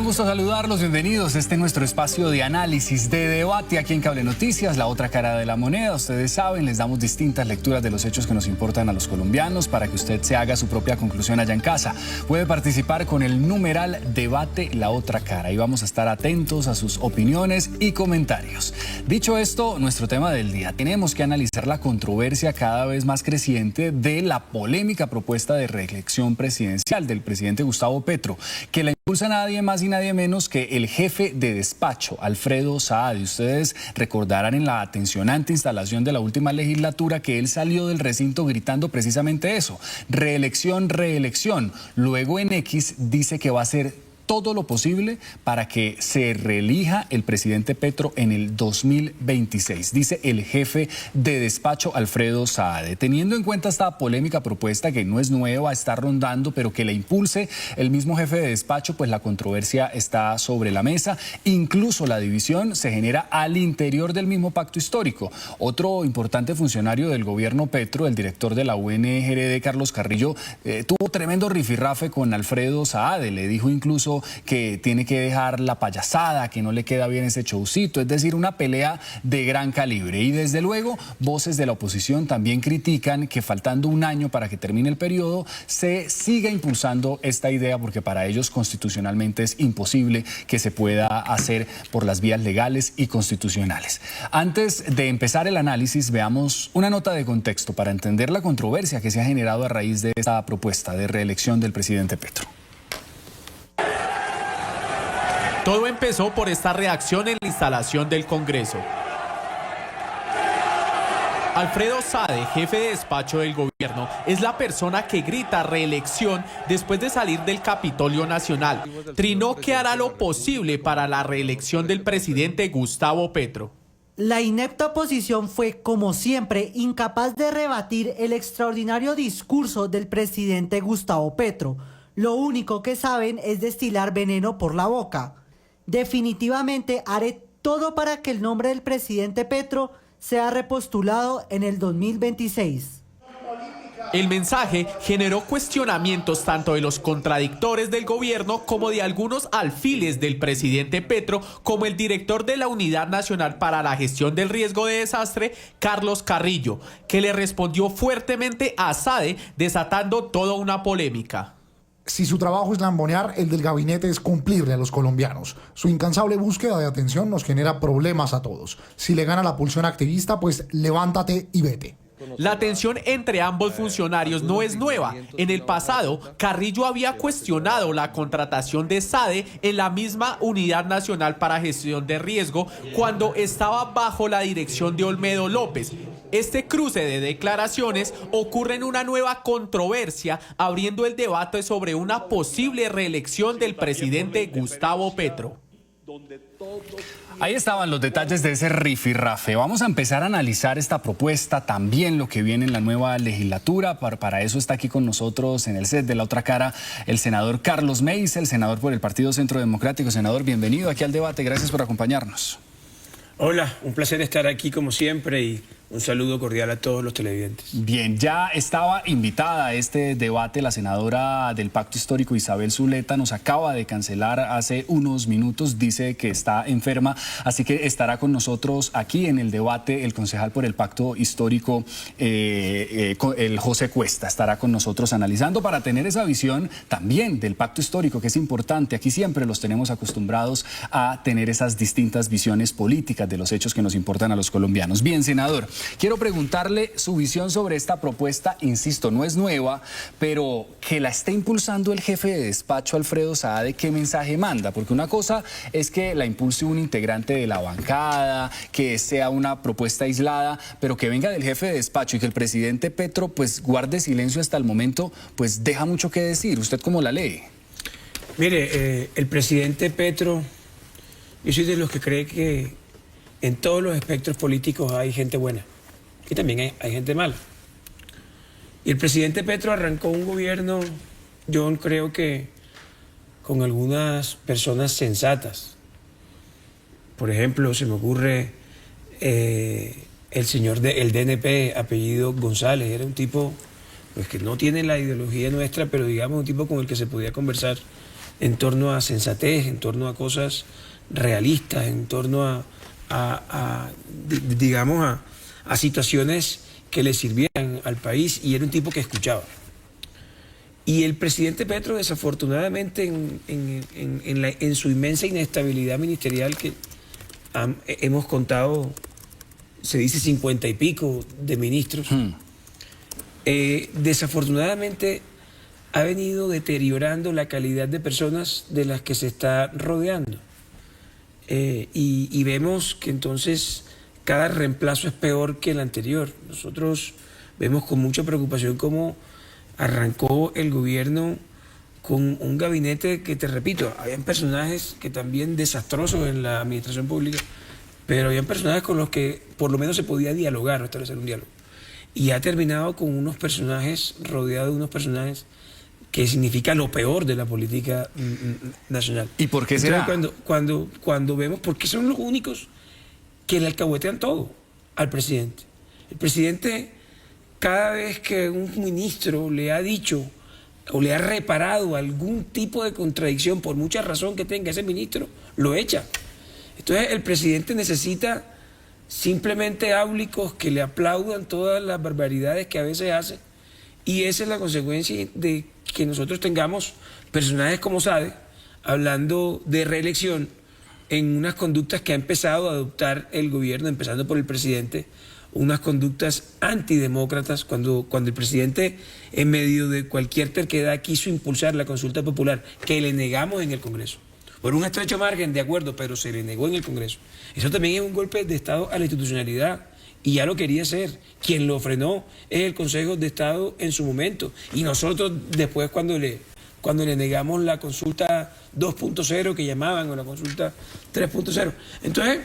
Un gusto saludarlos, bienvenidos. Este es nuestro espacio de análisis, de debate aquí en Cable Noticias, la otra cara de la moneda. Ustedes saben, les damos distintas lecturas de los hechos que nos importan a los colombianos para que usted se haga su propia conclusión allá en casa. Puede participar con el numeral Debate la otra cara y vamos a estar atentos a sus opiniones y comentarios. Dicho esto, nuestro tema del día, tenemos que analizar la controversia cada vez más creciente de la polémica propuesta de reelección presidencial del presidente Gustavo Petro, que la impulsa nadie más y nadie menos que el jefe de despacho, Alfredo Saade. Ustedes recordarán en la tensionante instalación de la última legislatura que él salió del recinto gritando precisamente eso: reelección, reelección. Luego en X dice que va a hacer todo lo posible para que se reelija el presidente Petro en el 2026, dice el jefe de despacho Alfredo Saade. Teniendo en cuenta esta polémica propuesta, que no es nueva, está rondando, pero que la impulse el mismo jefe de despacho, pues la controversia está sobre la mesa. Incluso la división se genera al interior del mismo pacto histórico. Otro importante funcionario del gobierno Petro, el director de la UNGRD, Carlos Carrillo, tuvo tremendo rifirrafe con Alfredo Saade. Le dijo incluso que tiene que dejar la payasada, que no le queda bien ese showcito, es decir, una pelea de gran calibre. Y desde luego, voces de la oposición también critican que faltando un año para que termine el periodo, se siga impulsando esta idea, porque para ellos constitucionalmente es imposible que se pueda hacer por las vías legales y constitucionales. Antes de empezar el análisis, veamos una nota de contexto para entender la controversia que se ha generado a raíz de esta propuesta de reelección del presidente Petro. Todo empezó por esta reacción en la instalación del Congreso. Alfredo Saade, jefe de despacho del gobierno, es la persona que grita reelección después de salir del Capitolio Nacional. Trinó que hará lo posible para la reelección del presidente Gustavo Petro. La inepta oposición fue, como siempre, incapaz de rebatir el extraordinario discurso del presidente Gustavo Petro. Lo único que saben es destilar veneno por la boca. Definitivamente haré todo para que el nombre del presidente Petro sea repostulado en el 2026. El mensaje generó cuestionamientos tanto de los contradictores del gobierno como de algunos alfiles del presidente Petro, como el director de la Unidad Nacional para la Gestión del Riesgo de Desastre, Carlos Carrillo, que le respondió fuertemente a Saade, desatando toda una polémica. Si su trabajo es lambonear, el del gabinete es cumplirle a los colombianos. Su incansable búsqueda de atención nos genera problemas a todos. Si le gana la pulsión activista, pues levántate y vete. La tensión entre ambos funcionarios no es nueva. En el pasado, Carrillo había cuestionado la contratación de Saade en la misma Unidad Nacional para Gestión de Riesgo cuando estaba bajo la dirección de Olmedo López. Este cruce de declaraciones ocurre en una nueva controversia, abriendo el debate sobre una posible reelección del presidente Gustavo Petro. Ahí estaban los detalles de ese rifirrafe. Vamos a empezar a analizar esta propuesta, también lo que viene en la nueva legislatura. Para eso está aquí con nosotros en el set de La Otra Cara el senador Carlos Meis, el senador por el Partido Centro Democrático. Senador, bienvenido aquí al debate, gracias por acompañarnos. Hola, un placer estar aquí como siempre y un saludo cordial a todos los televidentes. Bien, ya estaba invitada a este debate la senadora del Pacto Histórico, Isabel Zuleta. Nos acaba de cancelar hace unos minutos, dice que está enferma, así que estará con nosotros aquí en el debate el concejal por el Pacto Histórico, el José Cuesta, estará con nosotros analizando para tener esa visión también del Pacto Histórico, que es importante. Aquí siempre los tenemos acostumbrados a tener esas distintas visiones políticas de los hechos que nos importan a los colombianos. Bien, senador, quiero preguntarle su visión sobre esta propuesta. Insisto, no es nueva, pero que la esté impulsando el jefe de despacho, Alfredo Saade, ¿qué mensaje manda? Porque una cosa es que la impulse un integrante de la bancada, que sea una propuesta aislada, pero que venga del jefe de despacho y que el presidente Petro pues guarde silencio hasta el momento, pues deja mucho que decir. ¿Usted cómo la lee? Mire, el presidente Petro, yo soy de los que cree que en todos los espectros políticos hay gente buena y también hay gente mala. Y el presidente Petro arrancó un gobierno, yo creo que con algunas personas sensatas. Por ejemplo, se me ocurre el señor del DNP, apellido González, era un tipo pues, que no tiene la ideología nuestra, pero digamos un tipo con el que se podía conversar en torno a sensatez, en torno a cosas realistas, en torno digamos, a situaciones que le sirvieran al país, y era un tipo que escuchaba. Y el presidente Petro, desafortunadamente, en su inmensa inestabilidad ministerial, que hemos contado, se dice 50 y pico de ministros, desafortunadamente ha venido deteriorando la calidad de personas de las que se está rodeando. Y vemos que entonces cada reemplazo es peor que el anterior. Nosotros vemos con mucha preocupación cómo arrancó el gobierno con un gabinete que, te repito, habían personajes que también desastrosos en la administración pública, pero habían personajes con los que por lo menos se podía dialogar o establecer un diálogo. Y ha terminado con unos personajes, rodeado de unos personajes que significa lo peor de la política nacional. ¿Y por qué será? Entonces, cuando vemos, porque son los únicos que le alcahuetean todo al presidente. El presidente, cada vez que un ministro le ha dicho o le ha reparado algún tipo de contradicción, por mucha razón que tenga ese ministro, lo echa. Entonces el presidente necesita simplemente áulicos que le aplaudan todas las barbaridades que a veces hace, y esa es la consecuencia de que nosotros tengamos personajes como Sade hablando de reelección en unas conductas que ha empezado a adoptar el gobierno, empezando por el presidente, unas conductas antidemócratas, cuando el presidente, en medio de cualquier terquedad, quiso impulsar la consulta popular, que le negamos en el Congreso. Por un estrecho margen, de acuerdo, pero se le negó en el Congreso. Eso también es un golpe de Estado a la institucionalidad, y ya lo quería hacer. Quien lo frenó es el Consejo de Estado en su momento, y nosotros después cuando le negamos la consulta 2.0 que llamaban, o la consulta 3.0. Entonces,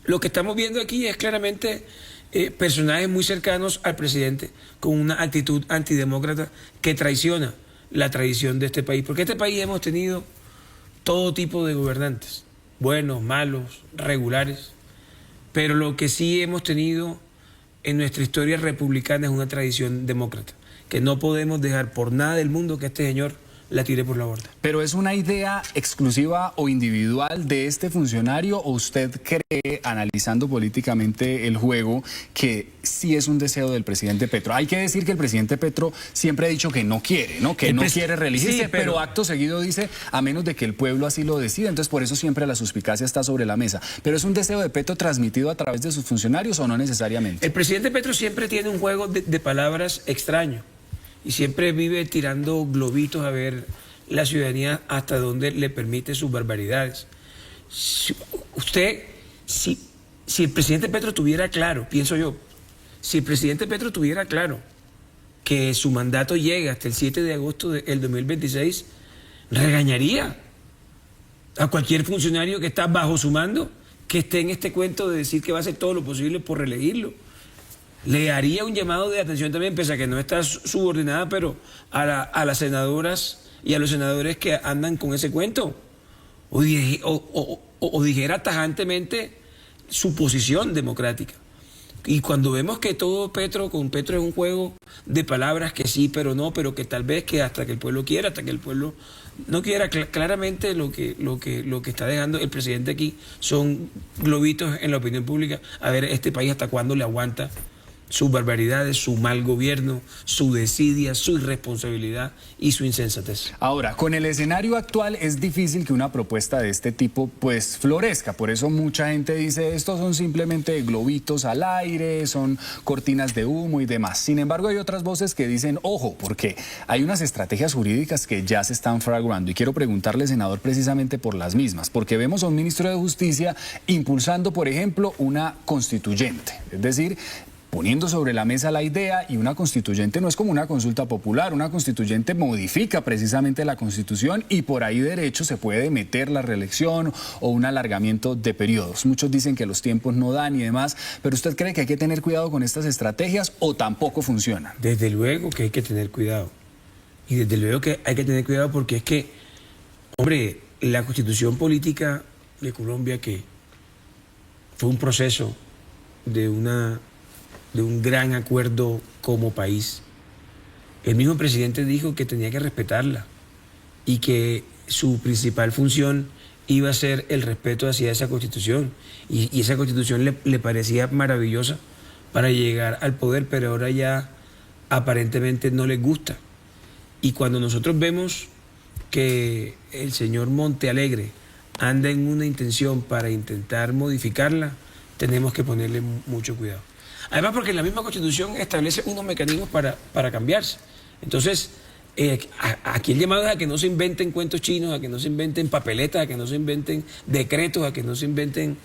lo que estamos viendo aquí es claramente personajes muy cercanos al presidente con una actitud antidemócrata que traiciona la tradición de este país. Porque este país hemos tenido todo tipo de gobernantes, buenos, malos, regulares, pero lo que sí hemos tenido en nuestra historia republicana es una tradición demócrata, que no podemos dejar por nada del mundo que este señor la tire por la borda. ¿Pero es una idea exclusiva o individual de este funcionario, o usted cree, analizando políticamente el juego, que sí es un deseo del presidente Petro? Hay que decir que el presidente Petro siempre ha dicho que no quiere, ¿no? Que no quiere reelegirse, sí, pero acto seguido dice, a menos de que el pueblo así lo decida. Entonces, por eso siempre la suspicacia está sobre la mesa. ¿Pero es un deseo de Petro transmitido a través de sus funcionarios o no necesariamente? El presidente Petro siempre tiene un juego de palabras extraño, y siempre vive tirando globitos a ver la ciudadanía hasta dónde le permite sus barbaridades. Si el presidente Petro tuviera claro, pienso yo, si el presidente Petro tuviera claro que su mandato llega hasta el 7 de agosto del 2026, regañaría a cualquier funcionario que está bajo su mando, que esté en este cuento de decir que va a hacer todo lo posible por reelegirlo. Le haría un llamado de atención también, pese a que no está subordinada, pero a las senadoras y a los senadores que andan con ese cuento. O dijera tajantemente su posición democrática. Y cuando vemos que todo con Petro es un juego de palabras, que sí, pero no, pero que tal vez que hasta que el pueblo quiera, hasta que el pueblo no quiera, claramente lo que está dejando el presidente aquí son globitos en la opinión pública. A ver, este país hasta cuándo le aguanta sus barbaridades, su mal gobierno, su desidia, su irresponsabilidad y su insensatez. Ahora, con el escenario actual es difícil que una propuesta de este tipo pues florezca. Por eso mucha gente dice, estos son simplemente globitos al aire, son cortinas de humo y demás. Sin embargo, hay otras voces que dicen, ojo, porque hay unas estrategias jurídicas que ya se están fraguando. Y quiero preguntarle, senador, precisamente por las mismas, porque vemos a un ministro de Justicia impulsando, por ejemplo, una constituyente. Es decir, poniendo sobre la mesa la idea, y una constituyente no es como una consulta popular, una constituyente modifica precisamente la Constitución y por ahí derecho se puede meter la reelección o un alargamiento de periodos. Muchos dicen que los tiempos no dan y demás, pero ¿usted cree que hay que tener cuidado con estas estrategias o tampoco funcionan? Desde luego que hay que tener cuidado, y desde luego que hay que tener cuidado porque es que, hombre, la Constitución política de Colombia, que fue un proceso de un gran acuerdo como país. El mismo presidente dijo que tenía que respetarla y que su principal función iba a ser el respeto hacia esa Constitución, y esa Constitución le parecía maravillosa para llegar al poder, pero ahora ya aparentemente no les gusta. Y cuando nosotros vemos que el señor Montealegre anda en una intención para intentar modificarla, tenemos que ponerle mucho cuidado. Además, porque la misma Constitución establece unos mecanismos para cambiarse. Entonces, aquí el llamado es a que no se inventen cuentos chinos, a que no se inventen papeletas, a que no se inventen decretos, a que no se inventen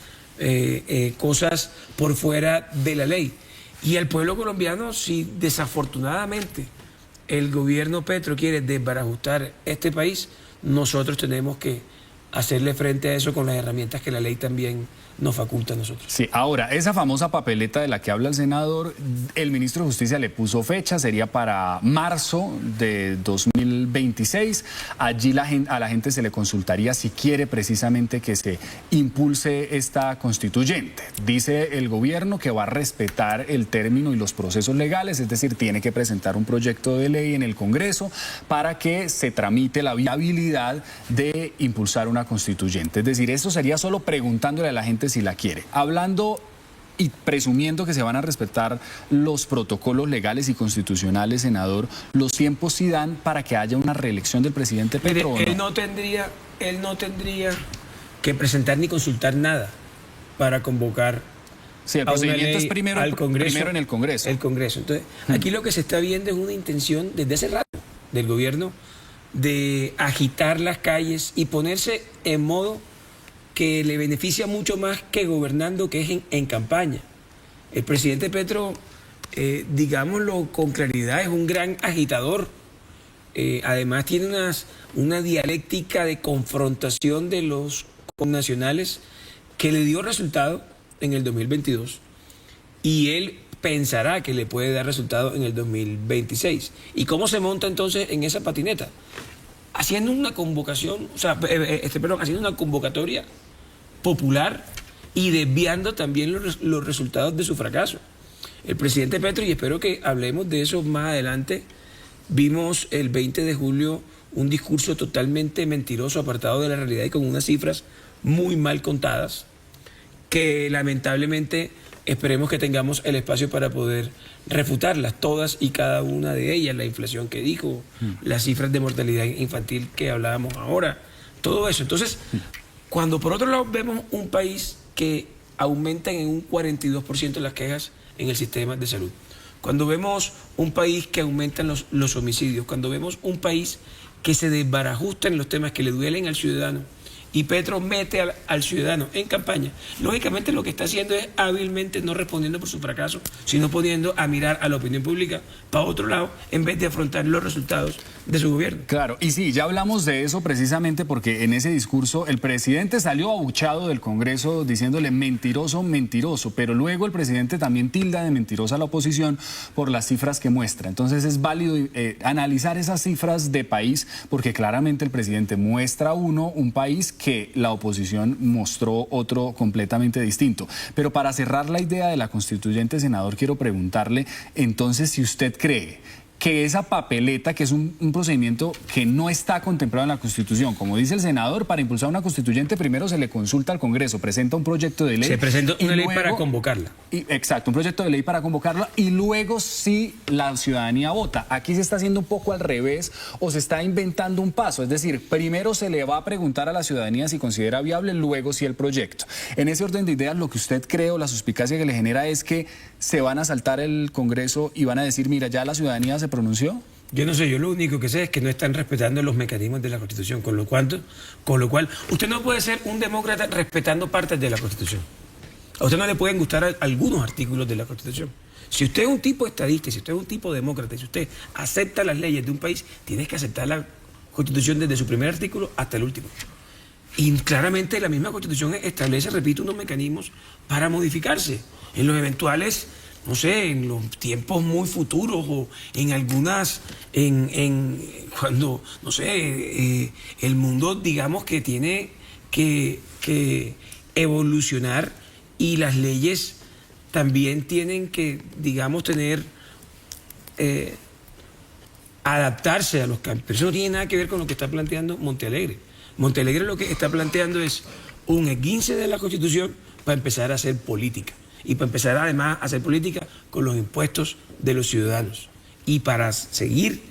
cosas por fuera de la ley. Y el pueblo colombiano, si desafortunadamente el gobierno Petro quiere desbarajustar este país, nosotros tenemos que hacerle frente a eso con las herramientas que la ley también nos faculta a nosotros. Sí, ahora, esa famosa papeleta de la que habla el senador, el ministro de Justicia le puso fecha, sería para marzo de 2026. Allí a la gente se le consultaría si quiere precisamente que se impulse esta constituyente. Dice el gobierno que va a respetar el término y los procesos legales, es decir, tiene que presentar un proyecto de ley en el Congreso para que se tramite la viabilidad de impulsar una constituyente. Es decir, esto sería solo preguntándole a la gente si la quiere. Hablando y presumiendo que se van a respetar los protocolos legales y constitucionales, senador, los tiempos sí dan para que haya una reelección del presidente Petro. Él no tendría que presentar ni consultar nada para convocar. Sí, el procedimiento es primero en el Congreso. El Congreso. Entonces, aquí lo que se está viendo es una intención desde hace rato del gobierno de agitar las calles y ponerse en modo que le beneficia mucho más que gobernando, que es en campaña. El presidente Petro, digámoslo con claridad, es un gran agitador. Además tiene una dialéctica de confrontación de los connacionales que le dio resultado en el 2022, y él pensará que le puede dar resultado en el 2026. ¿Y cómo se monta entonces en esa patineta? Haciendo una convocación, haciendo una convocatoria popular y desviando también los resultados de su fracaso. El presidente Petro, y espero que hablemos de eso más adelante, vimos el 20 de julio un discurso totalmente mentiroso, apartado de la realidad y con unas cifras muy mal contadas, que lamentablemente esperemos que tengamos el espacio para poder refutarlas, todas y cada una de ellas, la inflación que dijo, las cifras de mortalidad infantil que hablábamos ahora, todo eso. Entonces, cuando por otro lado vemos un país que aumenta en un 42% las quejas en el sistema de salud, cuando vemos un país que aumentan los homicidios, cuando vemos un país que se desbarajusta en los temas que le duelen al ciudadano, y Petro mete al ciudadano en campaña, lógicamente lo que está haciendo es hábilmente no respondiendo por su fracaso, sino poniendo a mirar a la opinión pública para otro lado en vez de afrontar los resultados de su gobierno. Claro, y sí, ya hablamos de eso precisamente porque en ese discurso el presidente salió abuchado del Congreso diciéndole mentiroso, mentiroso, pero luego el presidente también tilda de mentirosa a la oposición por las cifras que muestra. Entonces es válido analizar esas cifras de país, porque claramente el presidente muestra un país que la oposición mostró otro completamente distinto. Pero para cerrar la idea de la constituyente, senador, quiero preguntarle entonces si usted cree que esa papeleta, que es un procedimiento que no está contemplado en la Constitución, como dice el senador, para impulsar una constituyente primero se le consulta al Congreso, presenta un proyecto de ley. Se presenta una ley para convocarla. Exacto, un proyecto de ley para convocarla y luego sí la ciudadanía vota. Aquí se está haciendo un poco al revés o se está inventando un paso, es decir, primero se le va a preguntar a la ciudadanía si considera viable, luego sí el proyecto. En ese orden de ideas, lo que usted cree o la suspicacia que le genera es que se van a saltar el Congreso y van a decir, mira, ya la ciudadanía se pronunció. Yo no sé, yo lo único que sé es que no están respetando los mecanismos de la Constitución, con lo cual usted no puede ser un demócrata respetando partes de la Constitución. A usted no le pueden gustar algunos artículos de la Constitución. Si usted es un tipo estadista, si usted es un tipo demócrata, si usted acepta las leyes de un país, tiene que aceptar la Constitución desde su primer artículo hasta el último. Y claramente la misma Constitución establece, repito, unos mecanismos para modificarse en los eventuales, no sé, en los tiempos muy futuros o en algunas, cuando, no sé, el mundo, digamos, que tiene que evolucionar y las leyes también tienen que, digamos, adaptarse a los cambios. Pero eso no tiene nada que ver con lo que está planteando Montealegre. Montealegre lo que está planteando es un esguince de la Constitución para empezar a hacer política. Y para empezar además a hacer política con los impuestos de los ciudadanos. Y para seguir,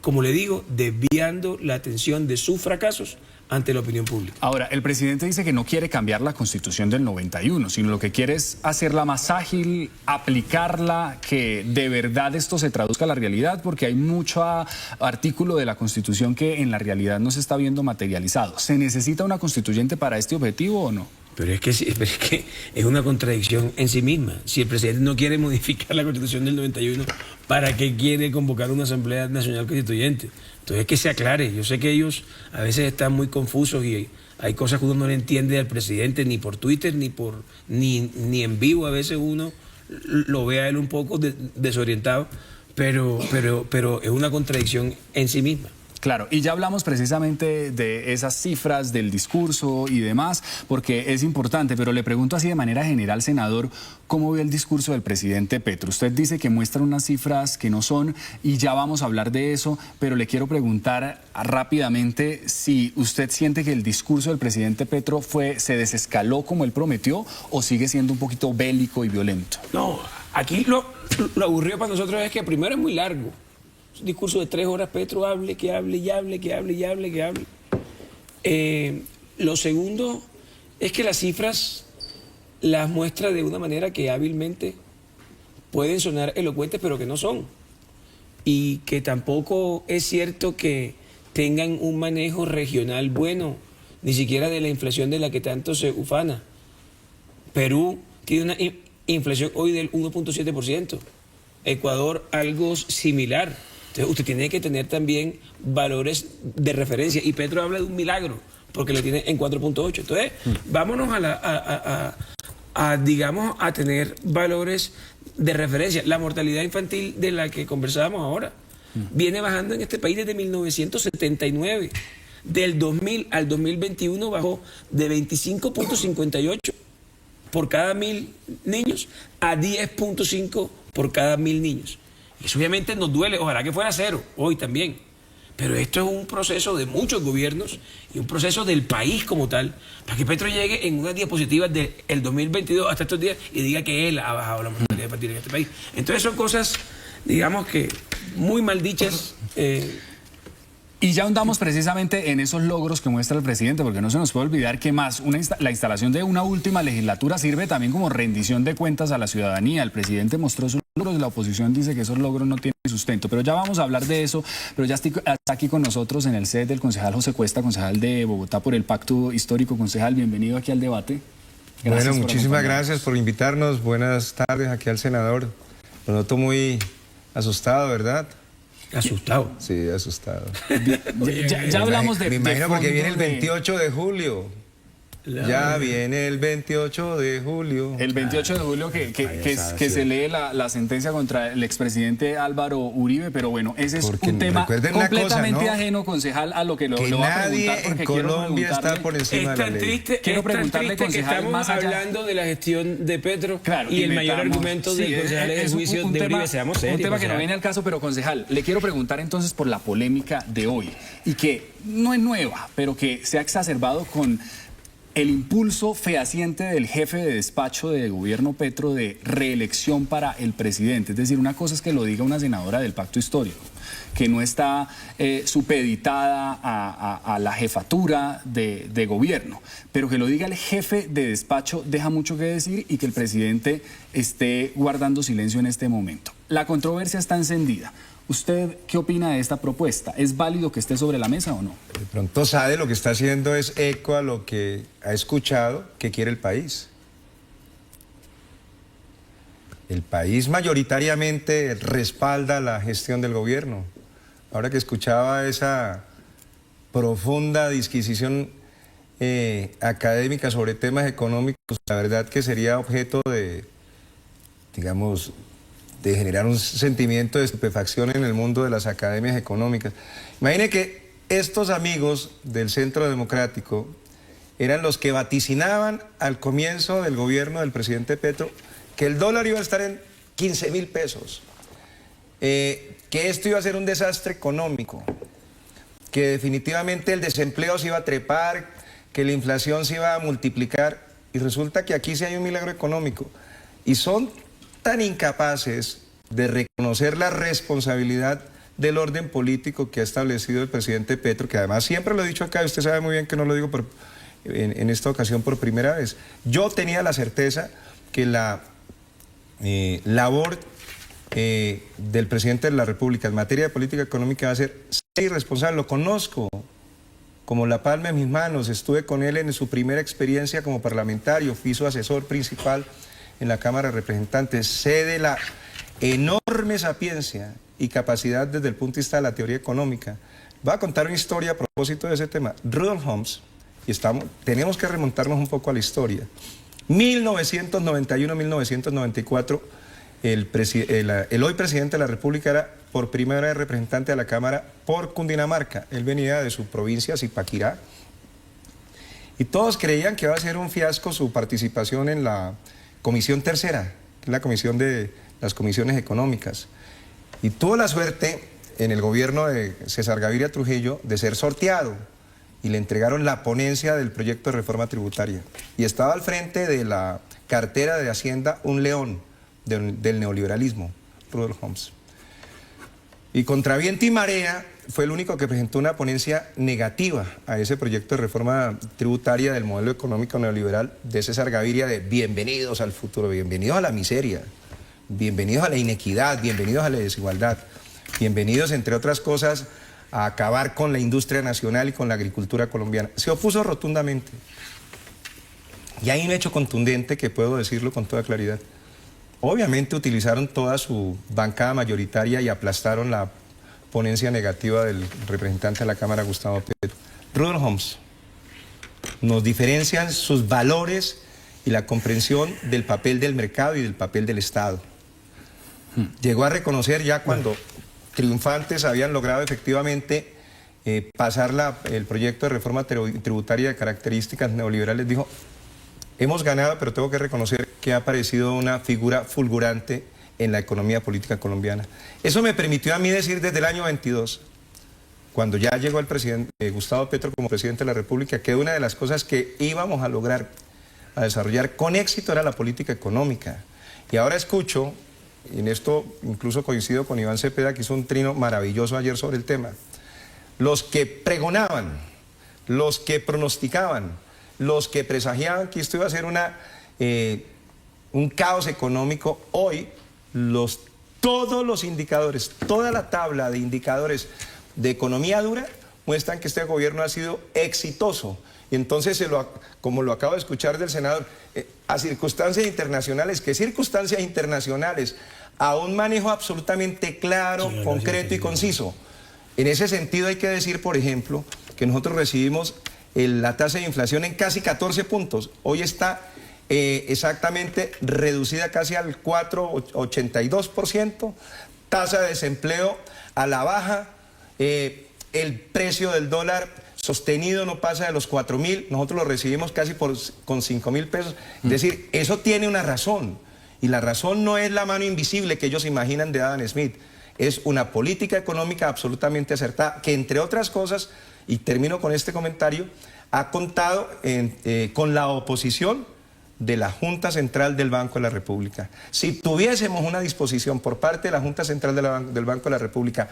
como le digo, desviando la atención de sus fracasos ante la opinión pública. Ahora, el presidente dice que no quiere cambiar la Constitución del 91, sino lo que quiere es hacerla más ágil, aplicarla, que de verdad esto se traduzca a la realidad, porque hay mucho artículo de la Constitución que en la realidad no se está viendo materializado. ¿Se necesita una constituyente para este objetivo o no? Pero es que es una contradicción en sí misma. Si el presidente no quiere modificar la Constitución del 91, ¿para qué quiere convocar una Asamblea Nacional Constituyente? Entonces es que se aclare. Yo sé que ellos a veces están muy confusos y hay cosas que uno no le entiende al presidente ni por Twitter ni en vivo. A veces uno lo ve a él un poco desorientado, pero es una contradicción en sí misma. Claro, y ya hablamos precisamente de esas cifras, del discurso y demás, porque es importante, pero le pregunto así de manera general, senador, ¿cómo ve el discurso del presidente Petro? Usted dice que muestra unas cifras que no son, y ya vamos a hablar de eso, pero le quiero preguntar rápidamente si usted siente que el discurso del presidente Petro se desescaló como él prometió, o sigue siendo un poquito bélico y violento. No, aquí lo aburrido para nosotros es que primero es muy largo. Un discurso de 3 horas, Petro hable. Lo segundo es que las cifras las muestra de una manera que hábilmente pueden sonar elocuentes, pero que no son. Y que tampoco es cierto que tengan un manejo regional bueno, ni siquiera de la inflación de la que tanto se ufana. Perú tiene una inflación hoy del 1.7%. Ecuador algo similar. Entonces usted tiene que tener también valores de referencia. Y Petro habla de un milagro, porque lo tiene en 4.8. Entonces, vámonos digamos, a tener valores de referencia. La mortalidad infantil de la que conversábamos ahora viene bajando en este país desde 1979. Del 2000 al 2021 bajó de 25.58 por cada 1.000 niños a 10.5 por cada 1.000 niños. Y eso obviamente nos duele, ojalá que fuera 0, hoy también. Pero esto es un proceso de muchos gobiernos y un proceso del país como tal, para que Petro llegue en unas diapositivas del 2022 hasta estos días y diga que él ha bajado la mortalidad infantil en este país. Entonces son cosas, digamos que muy mal dichas. Y ya ahondamos precisamente en esos logros que muestra el presidente, porque no se nos puede olvidar que más la instalación de una última legislatura sirve también como rendición de cuentas a la ciudadanía. El presidente mostró sus logros, la oposición dice que esos logros no tienen sustento, pero ya vamos a hablar de eso. Pero ya está aquí con nosotros en el set del concejal José Cuesta, concejal de Bogotá por el Pacto Histórico. Concejal, bienvenido aquí al debate. Bueno, muchísimas gracias por invitarnos. Buenas tardes aquí al senador. Lo noto muy asustado, ¿verdad? Asustado. Sí, asustado. Ya hablamos de... Me imagino porque viene el 28 de julio. Ya viene el 28 de julio. El 28 de julio que se lee la sentencia contra el expresidente Álvaro Uribe, pero bueno, ese es un tema completamente ajeno, concejal, a lo que lo va a preguntar. Porque en Colombia está por encima de la ley. Quiero preguntarle, concejal, estamos más allá... hablando de la gestión de Petro, claro, y el mayor argumento del concejal es el juicio de Uribe. Seamos serios. Un tema que no viene al caso, pero concejal, le quiero preguntar entonces por la polémica de hoy, y que no es nueva, pero que se ha exacerbado con el impulso fehaciente del jefe de despacho de gobierno Petro de reelección para el presidente. Es decir, una cosa es que lo diga una senadora del Pacto Histórico, que no está supeditada a la jefatura de gobierno, pero que lo diga el jefe de despacho deja mucho que decir, y que el presidente esté guardando silencio en este momento. La controversia está encendida. ¿Usted qué opina de esta propuesta? ¿Es válido que esté sobre la mesa o no? De pronto Sade lo que está haciendo es eco a lo que ha escuchado que quiere el país. El país mayoritariamente respalda la gestión del gobierno. Ahora que escuchaba esa profunda disquisición académica sobre temas económicos, la verdad que sería objeto de, digamos, de generar un sentimiento de estupefacción en el mundo de las academias económicas. Imagine que estos amigos del Centro Democrático eran los que vaticinaban al comienzo del gobierno del presidente Petro que el dólar iba a estar en 15.000 pesos, que esto iba a ser un desastre económico, que definitivamente el desempleo se iba a trepar, que la inflación se iba a multiplicar, y resulta que aquí sí hay un milagro económico. Y son tan incapaces de reconocer la responsabilidad del orden político que ha establecido el presidente Petro, que además siempre lo he dicho acá, usted sabe muy bien que no lo digo en esta ocasión por primera vez. Yo tenía la certeza que la labor del presidente de la República en materia de política económica va a ser irresponsable. Lo conozco como la palma en mis manos, estuve con él en su primera experiencia como parlamentario, fui su asesor principal en la Cámara de Representantes, sé de la enorme sapiencia y capacidad desde el punto de vista de la teoría económica. Voy a contar una historia a propósito de ese tema. Rudolf Homs, y tenemos que remontarnos un poco a la historia. 1991-1994, el hoy presidente de la República era por primera vez representante de la Cámara por Cundinamarca. Él venía de su provincia, Zipaquirá, y todos creían que iba a ser un fiasco su participación en la Comisión Tercera, que es la comisión de las comisiones económicas. Y tuvo la suerte en el gobierno de César Gaviria Trujillo de ser sorteado y le entregaron la ponencia del proyecto de reforma tributaria. Y estaba al frente de la cartera de Hacienda un león del neoliberalismo, Rudolf Homs. Y contra viento y marea fue el único que presentó una ponencia negativa a ese proyecto de reforma tributaria del modelo económico neoliberal de César Gaviria, de bienvenidos al futuro, bienvenidos a la miseria, bienvenidos a la inequidad, bienvenidos a la desigualdad, bienvenidos, entre otras cosas, a acabar con la industria nacional y con la agricultura colombiana. Se opuso rotundamente. Y hay un hecho contundente que puedo decirlo con toda claridad. Obviamente utilizaron toda su bancada mayoritaria y aplastaron la ponencia negativa del representante de la Cámara, Gustavo Petro. Rudolf Homs nos diferencian sus valores y la comprensión del papel del mercado y del papel del Estado. Llegó a reconocer ya cuando triunfantes habían logrado efectivamente pasar el proyecto de reforma tributaria de características neoliberales, dijo: hemos ganado, pero tengo que reconocer que ha aparecido una figura fulgurante en la economía política colombiana. Eso me permitió a mí decir desde el año 22, cuando ya llegó el presidente Gustavo Petro como presidente de la República, que una de las cosas que íbamos a lograr, a desarrollar con éxito, era la política económica. Y ahora escucho, y en esto incluso coincido con Iván Cepeda, que hizo un trino maravilloso ayer sobre el tema, los que pregonaban, los que pronosticaban, los que presagiaban que esto iba a ser un caos económico, hoy todos los indicadores, toda la tabla de indicadores de economía dura muestran que este gobierno ha sido exitoso. Y entonces, como lo acabo de escuchar del senador, a circunstancias internacionales, ¿qué circunstancias internacionales? A un manejo absolutamente claro, sí, concreto y conciso. En ese sentido hay que decir, por ejemplo, que nosotros recibimos la tasa de inflación en casi 14 puntos. Hoy está exactamente reducida casi al 4,82%, tasa de desempleo a la baja, el precio del dólar sostenido no pasa de los 4.000, nosotros lo recibimos casi con 5.000 pesos. Es decir, eso tiene una razón, y la razón no es la mano invisible que ellos imaginan de Adam Smith, es una política económica absolutamente acertada, que entre otras cosas, y termino con este comentario, ha contado con la oposición de la Junta Central del Banco de la República. Si tuviésemos una disposición por parte de la Junta Central del Banco de la República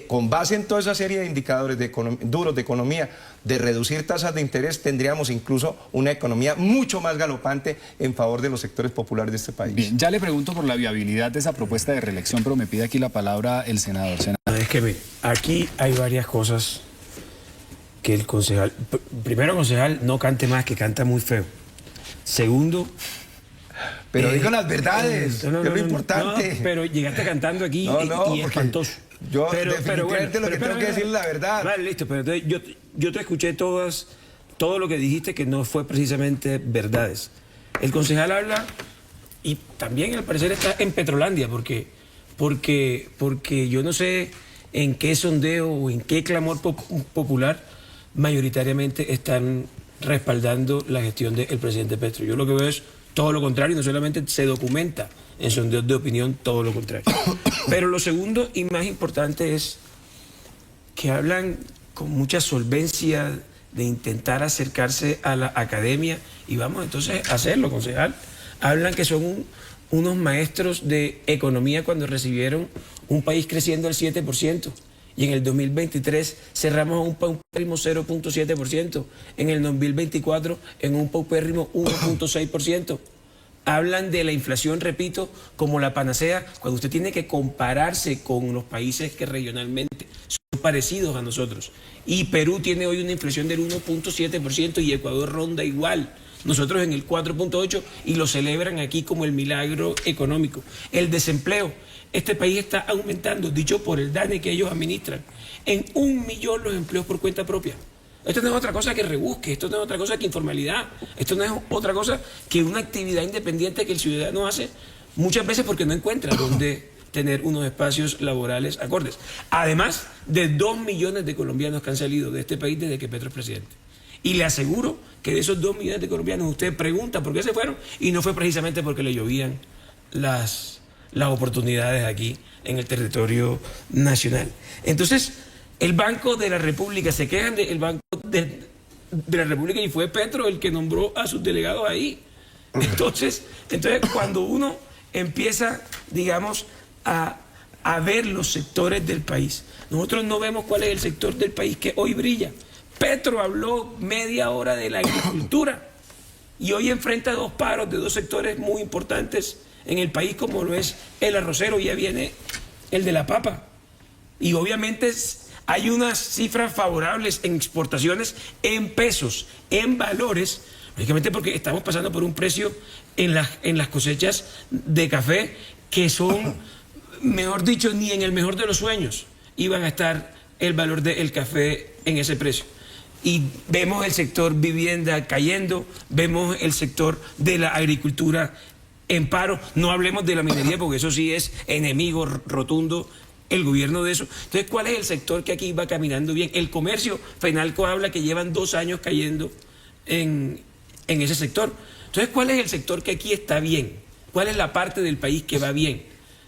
con base en toda esa serie de indicadores duros de economía, de reducir tasas de interés, tendríamos incluso una economía mucho más galopante en favor de los sectores populares de este país. Bien, ya le pregunto por la viabilidad de esa propuesta de reelección, pero me pide aquí la palabra el senador. Es que mire, aquí hay varias cosas que el concejal... Primero, concejal, no cante más, que canta muy feo. Segundo... Pero digo las verdades, que es lo importante. No, pero llegaste cantando aquí y espantoso. Yo definitivamente lo que tengo que decir es la verdad. Vale, listo, pero entonces yo te escuché todo lo que dijiste que no fue precisamente verdades. El concejal habla, y también al parecer está en Petrolandia, porque yo no sé en qué sondeo o en qué clamor popular mayoritariamente están respaldando la gestión del presidente Petro. Yo lo que veo es todo lo contrario, no solamente se documenta en sondeos de opinión, todo lo contrario. Pero lo segundo y más importante es que hablan con mucha solvencia de intentar acercarse a la academia y vamos entonces a hacerlo, concejal. Hablan que son unos maestros de economía cuando recibieron un país creciendo al 7%. Y en el 2023 cerramos un paupérrimo 0.7%. En el 2024 en un paupérrimo 1.6%. Hablan de la inflación, repito, como la panacea, cuando usted tiene que compararse con los países que regionalmente son parecidos a nosotros. Y Perú tiene hoy una inflación del 1.7% y Ecuador ronda igual. Nosotros en el 4.8% y lo celebran aquí como el milagro económico. El desempleo. Este país está aumentando, dicho por el DANE que ellos administran, en 1 millón los empleos por cuenta propia. Esto no es otra cosa que rebusque, esto no es otra cosa que informalidad, esto no es otra cosa que una actividad independiente que el ciudadano hace muchas veces porque no encuentra dónde tener unos espacios laborales acordes. Además de 2 millones de colombianos que han salido de este país desde que Petro es presidente. Y le aseguro que de esos 2 millones de colombianos usted pregunta por qué se fueron y no fue precisamente porque le llovían las oportunidades aquí en el territorio nacional. Entonces, el Banco de la República, se quejan del Banco de la República y fue Petro el que nombró a sus delegados ahí. Entonces cuando uno empieza, digamos, a ver los sectores del país, nosotros no vemos cuál es el sector del país que hoy brilla. Petro habló media hora de la agricultura y hoy enfrenta 2 paros de 2 sectores muy importantes en el país, como lo es el arrocero, ya viene el de la papa. Y obviamente hay unas cifras favorables en exportaciones, en pesos, en valores, lógicamente porque estamos pasando por un precio en las cosechas de café que son, mejor dicho, ni en el mejor de los sueños iban a estar el valor del café en ese precio. Y vemos el sector vivienda cayendo, vemos el sector de la agricultura en paro, no hablemos de la minería porque eso sí es enemigo rotundo el gobierno de eso. Entonces, ¿cuál es el sector que aquí va caminando bien? El comercio, Fenalco habla que llevan 2 años cayendo en ese sector. Entonces, ¿cuál es el sector que aquí está bien? ¿Cuál es la parte del país que va bien?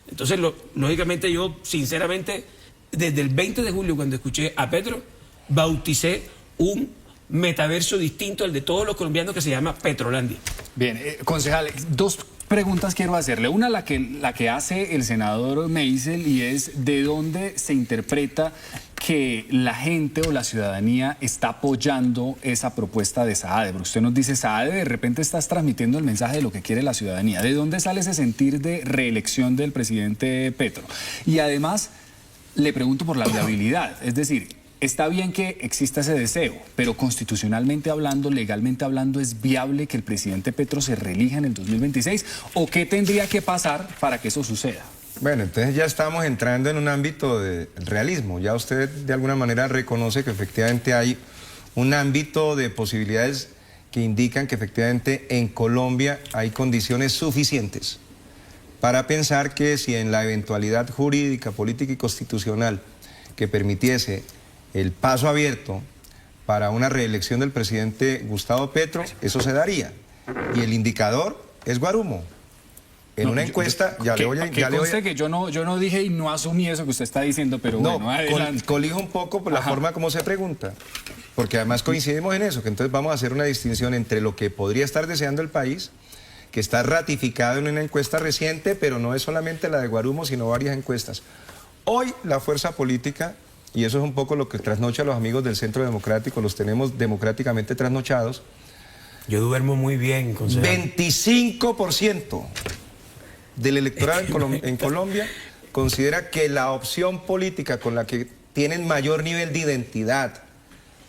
Entonces, lógicamente yo, sinceramente, desde el 20 de julio, cuando escuché a Petro, bauticé un metaverso distinto al de todos los colombianos que se llama Petrolandia. Bien, concejal, 2 preguntas quiero hacerle. Una, la que hace el senador Meisel, y es de dónde se interpreta que la gente o la ciudadanía está apoyando esa propuesta de Saade. Porque usted nos dice, Saade, de repente estás transmitiendo el mensaje de lo que quiere la ciudadanía. ¿De dónde sale ese sentir de reelección del presidente Petro? Y además, le pregunto por la viabilidad. Es decir, está bien que exista ese deseo, pero constitucionalmente hablando, legalmente hablando, ¿es viable que el presidente Petro se reelija en el 2026? ¿O qué tendría que pasar para que eso suceda? Bueno, entonces ya estamos entrando en un ámbito de realismo. Ya usted de alguna manera reconoce que efectivamente hay un ámbito de posibilidades que indican que efectivamente en Colombia hay condiciones suficientes para pensar que si en la eventualidad jurídica, política y constitucional que permitiese el paso abierto para una reelección del presidente Gustavo Petro, eso se daría. Y el indicador es Guarumo. En una encuesta, que yo no dije y no asumí eso que usted está diciendo, pero no, bueno, adelante. Colijo un poco por la forma como se pregunta, porque además coincidimos en eso, que entonces vamos a hacer una distinción entre lo que podría estar deseando el país, que está ratificado en una encuesta reciente, pero no es solamente la de Guarumo, sino varias encuestas. Hoy la fuerza política, y eso es un poco lo que trasnocha a los amigos del Centro Democrático, los tenemos democráticamente trasnochados. Yo duermo muy bien, concejal. 25% del electorado en Colombia considera que la opción política con la que tienen mayor nivel de identidad,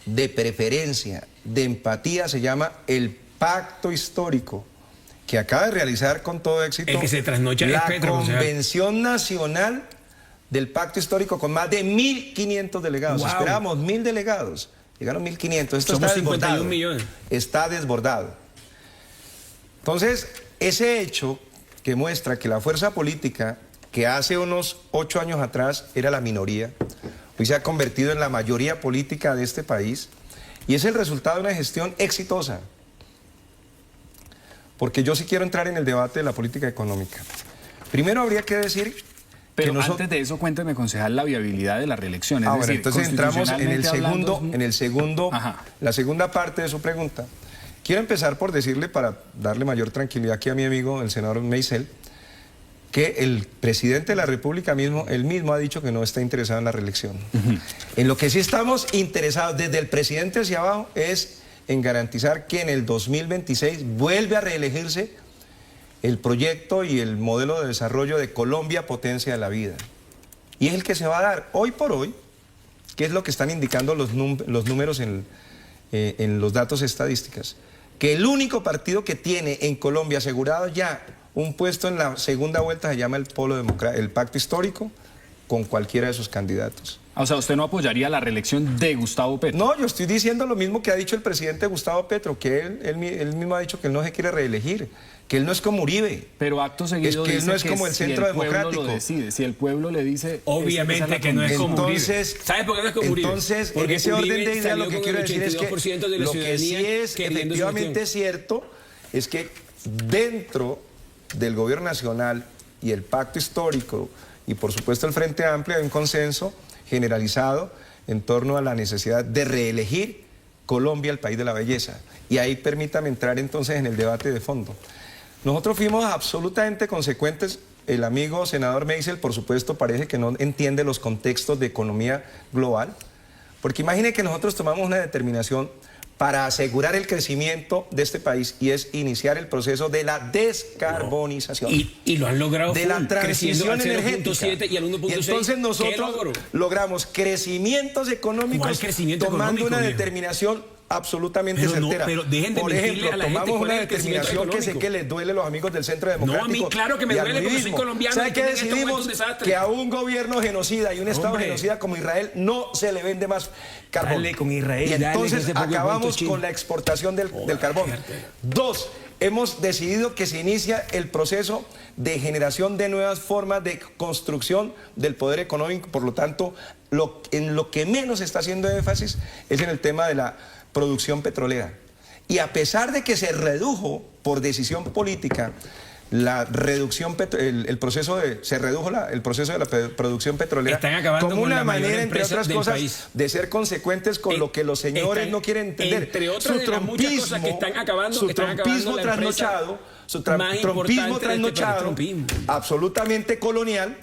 de preferencia, de empatía, se llama el Pacto Histórico, que acaba de realizar con todo éxito el que se trasnocha la Petro, Convención Nacional del Pacto Histórico con más de 1.500 delegados. Wow. Esperábamos 1.000 delegados, llegaron 1.500. Esto somos está 51 desbordado. millones. Está desbordado. Entonces, ese hecho que muestra que la fuerza política, que hace unos 8 años atrás era la minoría, hoy se ha convertido en la mayoría política de este país, y es el resultado de una gestión exitosa. Porque yo sí quiero entrar en el debate de la política económica. Primero habría que decir Pero antes de eso, cuénteme, concejal, la viabilidad de la reelección. Es decir, entonces entramos en el segundo, Ajá. la segunda parte de su pregunta. Quiero empezar por decirle, para darle mayor tranquilidad aquí a mi amigo, el senador Meisel, que el presidente de la República él mismo ha dicho que no está interesado en la reelección. En lo que sí estamos interesados desde el presidente hacia abajo es en garantizar que en el 2026 vuelve a reelegirse el proyecto y el modelo de desarrollo de Colombia, potencia de la vida. Y es el que se va a dar hoy por hoy, que es lo que están indicando los números en los datos estadísticas, que el único partido que tiene en Colombia asegurado ya un puesto en la segunda vuelta se llama el Pacto Histórico, con cualquiera de sus candidatos. O sea, ¿usted no apoyaría la reelección de Gustavo Petro? No, yo estoy diciendo lo mismo que ha dicho el presidente Gustavo Petro, que él mismo ha dicho que él no se quiere reelegir, que él no es como Uribe. Pero acto seguido es que él no es como el Centro Democrático. Lo decide, si el pueblo le dice... Obviamente que no es como Uribe. ¿Sabes por qué no es como Uribe? Entonces, porque en ese Uribe orden de ideas lo que quiero decir es que de lo que sí es efectivamente cierto es que dentro del gobierno nacional y el pacto histórico y por supuesto el Frente Amplio hay un consenso generalizado en torno a la necesidad de reelegir Colombia, el país de la belleza. Y ahí permítame entrar entonces en el debate de fondo. Nosotros fuimos absolutamente consecuentes. El amigo senador Meisel, por supuesto, parece que no entiende los contextos de economía global, porque imagine que nosotros tomamos una determinación para asegurar el crecimiento de este país y es iniciar el proceso de la descarbonización. Y lo han logrado de la transición energética. Y al 1.6. Entonces nosotros logramos crecimientos económicos tomando una determinación absolutamente certera. Pero dejen de por ejemplo, a la gente tomamos cuál una es el crecimiento determinación que sé económico. que les duele a los amigos del Centro Democrático. No, a mí claro que me duele porque soy colombiano. ¿Sabe y qué que en este momento es un decidimos? desastre. Que a un gobierno genocida y un Estado genocida como Israel no se le vende más carbón. Dale con Israel, y dale entonces con ese poco acabamos punto con la exportación del carbón. Dos, hemos decidido que se inicia el proceso de generación de nuevas formas de construcción del poder económico. Por lo tanto, en lo que menos se está haciendo énfasis es en el tema de la producción petrolera. Y a pesar de que se redujo por decisión política la reducción, el proceso de la producción petrolera, están acabando como con una la mayor manera, entre empresa otras del cosas, país. de ser consecuentes con lo que los señores no quieren entender. Entre otras de las muchas cosas que están acabando, su que están trompismo acabando la trasnochado, su más trompismo importante de este trasnochado, país, absolutamente colonial,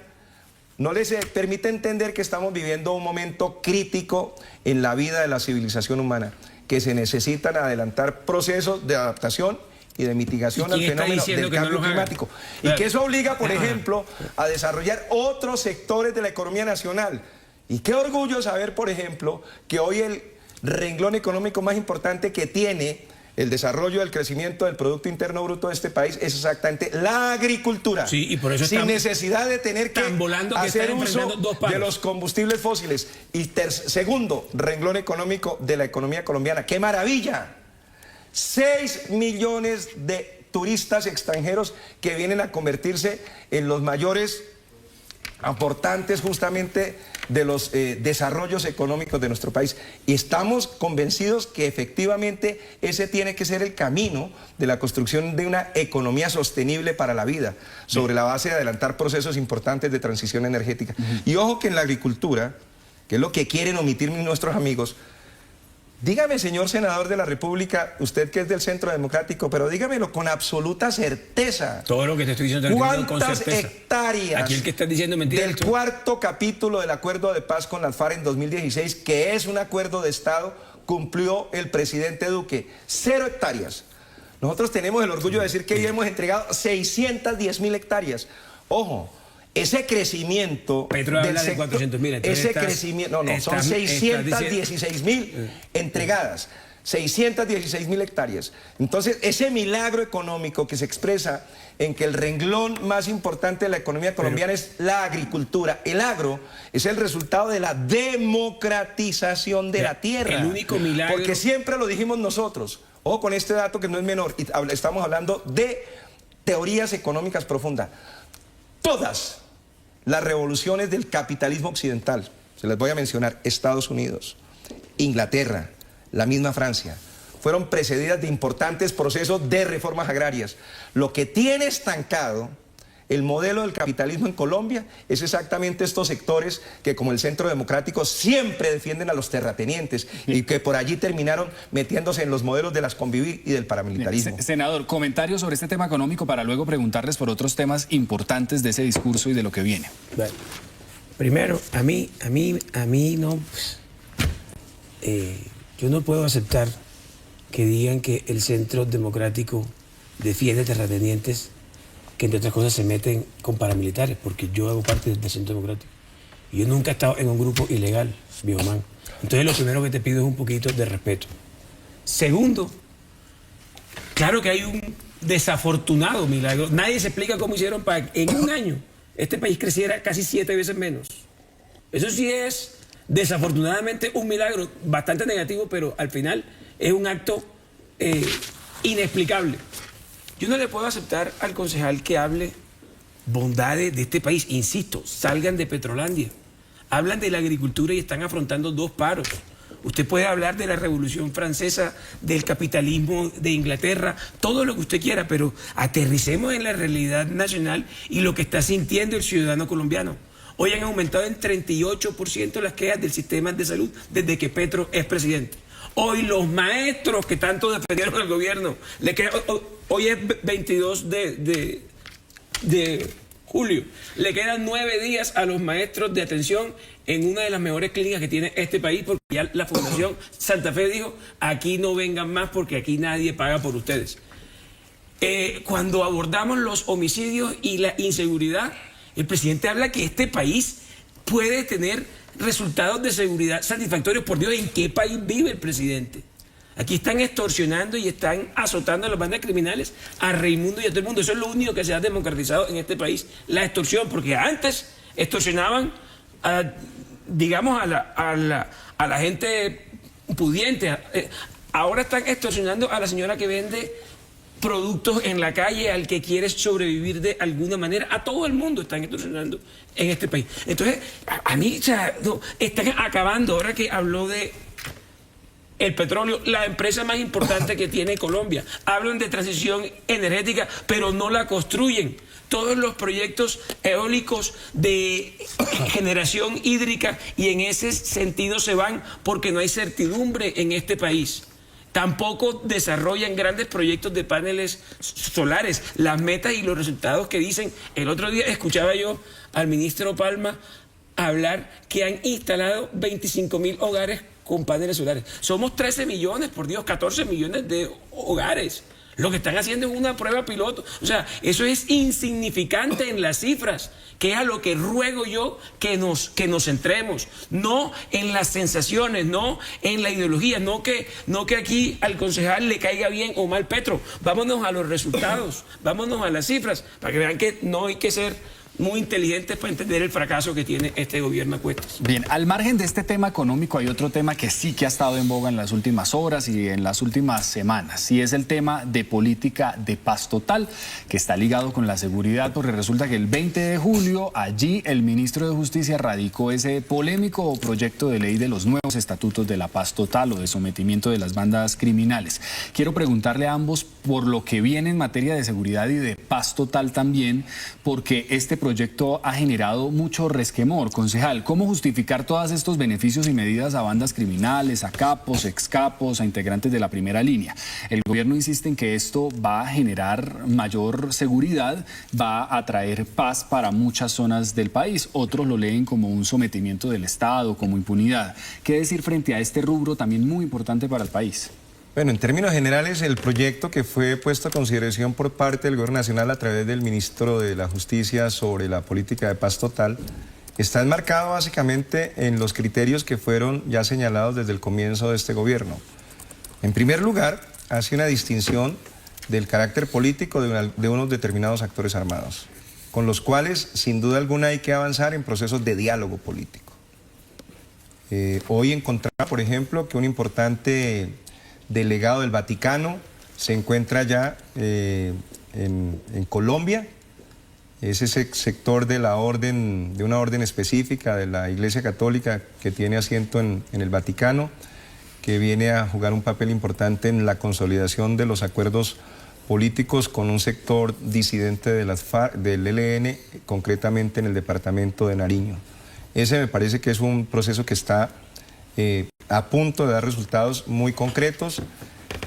no les permite entender que estamos viviendo un momento crítico en la vida de la civilización humana, que se necesitan adelantar procesos de adaptación y de mitigación al fenómeno del cambio climático. Y que eso obliga, por ejemplo, a desarrollar otros sectores de la economía nacional. Y qué orgullo saber, por ejemplo, que hoy el renglón económico más importante que tiene el desarrollo del crecimiento del Producto Interno Bruto de este país es exactamente la agricultura. Sí, y por eso sin necesidad de tener que hacer uso de los combustibles fósiles. Y segundo renglón económico de la economía colombiana. ¡Qué maravilla! 6 millones de turistas extranjeros que vienen a convertirse en los mayores aportantes justamente de los desarrollos económicos de nuestro país. Y estamos convencidos que efectivamente ese tiene que ser el camino de la construcción de una economía sostenible para la vida, sobre la base de adelantar procesos importantes de transición energética. Y ojo que en la agricultura, que es lo que quieren omitir nuestros amigos, dígame, señor senador de la República, usted que es del Centro Democrático, pero dígamelo con absoluta certeza. Todo lo que te estoy diciendo con ¿cuántas certeza. hectáreas Aquí el que está diciendo mentiras del cuarto capítulo del Acuerdo de Paz con las FARC en 2016, que es un acuerdo de Estado, cumplió el presidente Duque? 0 hectáreas. Nosotros tenemos el orgullo de decir que hoy hemos entregado 610.000 hectáreas. Ojo. Ese crecimiento Petro habla de 400.000. Ese crecimiento, son 616.000 entregadas, 616.000 hectáreas. Entonces, ese milagro económico que se expresa en que el renglón más importante de la economía colombiana es la agricultura. El agro es el resultado de la democratización de la tierra. El único milagro. Porque siempre lo dijimos nosotros. Ojo con este dato que no es menor. Y estamos hablando de teorías económicas profundas. Todas las revoluciones del capitalismo occidental, se les voy a mencionar, Estados Unidos, Inglaterra, la misma Francia, fueron precedidas de importantes procesos de reformas agrarias. Lo que tiene estancado El modelo del capitalismo en Colombia es exactamente estos sectores que, como el Centro Democrático, siempre defienden a los terratenientes y que por allí terminaron metiéndose en los modelos de las Convivir y del paramilitarismo. Senador, comentarios sobre este tema económico para luego preguntarles por otros temas importantes de ese discurso y de lo que viene. Bueno, primero, a mí no, yo no puedo aceptar que digan que el Centro Democrático defiende terratenientes que entre otras cosas se meten con paramilitares, porque yo hago parte del Centro Democrático. Y yo nunca he estado en un grupo ilegal, viejo man. Entonces lo primero que te pido es un poquito de respeto. Segundo, claro que hay un desafortunado milagro. Nadie se explica cómo hicieron para que en un año este país creciera casi 7 veces menos. Eso sí es desafortunadamente un milagro bastante negativo, pero al final es un acto inexplicable. Yo no le puedo aceptar al concejal que hable bondades de este país. Insisto, salgan de Petrolandia. Hablan de la agricultura y están afrontando 2 paros. Usted puede hablar de la Revolución Francesa, del capitalismo de Inglaterra, todo lo que usted quiera, pero aterricemos en la realidad nacional y lo que está sintiendo el ciudadano colombiano. Hoy han aumentado en 38% las quejas del sistema de salud desde que Petro es presidente. Hoy los maestros que tanto defendieron al gobierno, hoy es 22 de julio, le quedan 9 días a los maestros de atención en una de las mejores clínicas que tiene este país, porque ya la Fundación Santa Fe dijo, aquí no vengan más porque aquí nadie paga por ustedes. Cuando abordamos los homicidios y la inseguridad, el presidente habla que este país puede tener resultados de seguridad satisfactorios. Por Dios, ¿en qué país vive el presidente? Aquí están extorsionando y están azotando a las bandas criminales, a Raimundo y a todo el mundo. Eso es lo único que se ha democratizado en este país, la extorsión, porque antes extorsionaban a la gente pudiente. Ahora están extorsionando a la señora que vende productos en la calle, al que quiere sobrevivir de alguna manera. A todo el mundo están extorsionando en este país. Entonces, a mí, o sea, no, están acabando. Ahora que habló de el petróleo, la empresa más importante que tiene Colombia. Hablan de transición energética, pero no la construyen. Todos los proyectos eólicos de generación hídrica, y en ese sentido se van porque no hay certidumbre en este país. Tampoco desarrollan grandes proyectos de paneles solares. Las metas y los resultados que dicen. El otro día escuchaba yo al ministro Palma hablar que han instalado 25.000 hogares con paneles solares. Somos 13 millones, por Dios, 14 millones de hogares. Lo que están haciendo es una prueba piloto. O sea, eso es insignificante en las cifras, que es a lo que ruego yo que nos centremos. No en las sensaciones, no en la ideología, no que aquí al concejal le caiga bien o mal Petro. Vámonos a los resultados, vámonos a las cifras, para que vean que no hay que ser muy inteligentes para entender el fracaso que tiene este gobierno a cuestas. Bien, al margen de este tema económico hay otro tema que sí que ha estado en boga en las últimas horas y en las últimas semanas, y es el tema de política de paz total, que está ligado con la seguridad, porque resulta que el 20 de julio allí el ministro de Justicia radicó ese polémico proyecto de ley de los nuevos estatutos de la paz total o de sometimiento de las bandas criminales. Quiero preguntarle a ambos por lo que viene en materia de seguridad y de paz total también, porque este proyecto ha generado mucho resquemor. Concejal, ¿cómo justificar todos estos beneficios y medidas a bandas criminales, a capos, excapos, a integrantes de la primera línea? El gobierno insiste en que esto va a generar mayor seguridad, va a traer paz para muchas zonas del país. Otros lo leen como un sometimiento del Estado, como impunidad. ¿Qué decir frente a este rubro también muy importante para el país? Bueno, en términos generales, el proyecto que fue puesto a consideración por parte del Gobierno Nacional a través del Ministro de la Justicia sobre la política de paz total está enmarcado básicamente en los criterios que fueron ya señalados desde el comienzo de este gobierno. En primer lugar, hace una distinción del carácter político de unos determinados actores armados, con los cuales sin duda alguna hay que avanzar en procesos de diálogo político. Hoy encontramos, por ejemplo, que un importante delegado del Vaticano se encuentra ya en Colombia. Es ese sector de la orden, de una orden específica de la Iglesia Católica que tiene asiento en el Vaticano, que viene a jugar un papel importante en la consolidación de los acuerdos políticos con un sector disidente de las FARC, del ELN, concretamente en el departamento de Nariño. Ese me parece que es un proceso que está a punto de dar resultados muy concretos